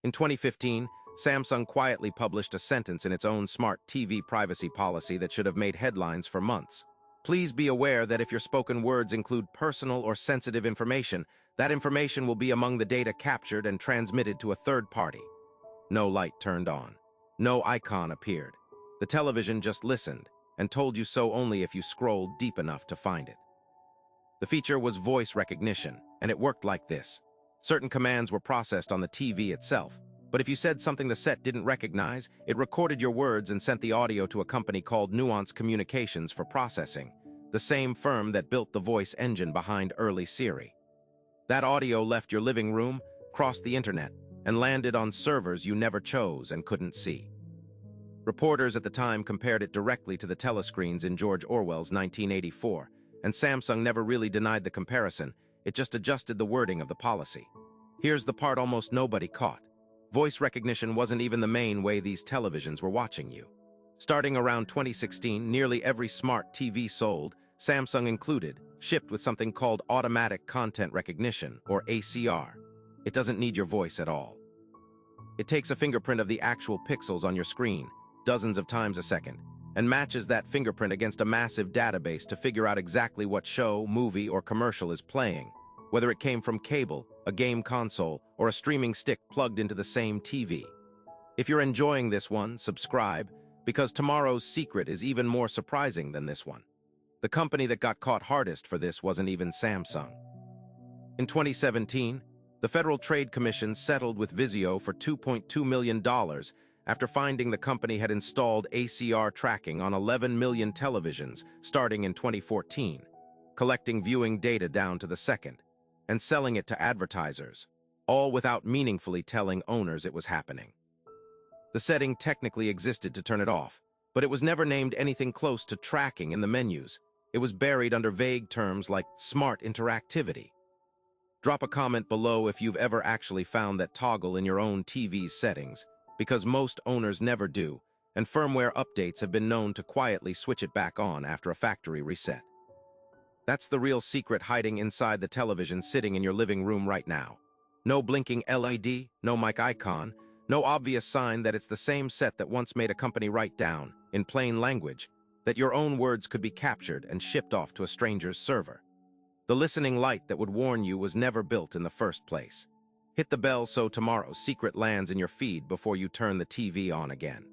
In 2015, Samsung quietly published a sentence in its own smart TV privacy policy that should have made headlines for months. Please be aware that if your spoken words include personal or sensitive information, that information will be among the data captured and transmitted to a third party. No light turned on. No icon appeared. The television just listened and told you so only if you scrolled deep enough to find it. The feature was voice recognition, and it worked like this. Certain commands were processed on the TV itself, but if you said something the set didn't recognize, it recorded your words and sent the audio to a company called Nuance Communications for processing, the same firm that built the voice engine behind early Siri. That audio left your living room, crossed the internet, and landed on servers you never chose and couldn't see. Reporters at the time compared it directly to the telescreens in George Orwell's 1984, and Samsung never really denied the comparison, it just adjusted the wording of the policy. Here's the part almost nobody caught. Voice recognition wasn't even the main way these televisions were watching you. Starting around 2016, nearly every smart TV sold, Samsung included, shipped with something called automatic content recognition, or ACR. It doesn't need your voice at all. It takes a fingerprint of the actual pixels on your screen, dozens of times a second, and matches that fingerprint against a massive database to figure out exactly what show, movie, or commercial is playing, whether it came from cable, a game console, or a streaming stick plugged into the same TV. If you're enjoying this one, subscribe, because tomorrow's secret is even more surprising than this one. The company that got caught hardest for this wasn't even Samsung. In 2017, the Federal Trade Commission settled with Vizio for $2.2 million after finding the company had installed ACR tracking on 11 million televisions starting in 2014, collecting viewing data down to the second, and selling it to advertisers, all without meaningfully telling owners it was happening. The setting technically existed to turn it off, but it was never named anything close to tracking in the menus. It was buried under vague terms like smart interactivity. Drop a comment below if you've ever actually found that toggle in your own TV's settings, because most owners never do, and firmware updates have been known to quietly switch it back on after a factory reset. That's the real secret hiding inside the television sitting in your living room right now. No blinking LED, no mic icon, no obvious sign that it's the same set that once made a company write down, in plain language, that your own words could be captured and shipped off to a stranger's server. The listening light that would warn you was never built in the first place. Hit the bell so tomorrow's secret lands in your feed before you turn the TV on again.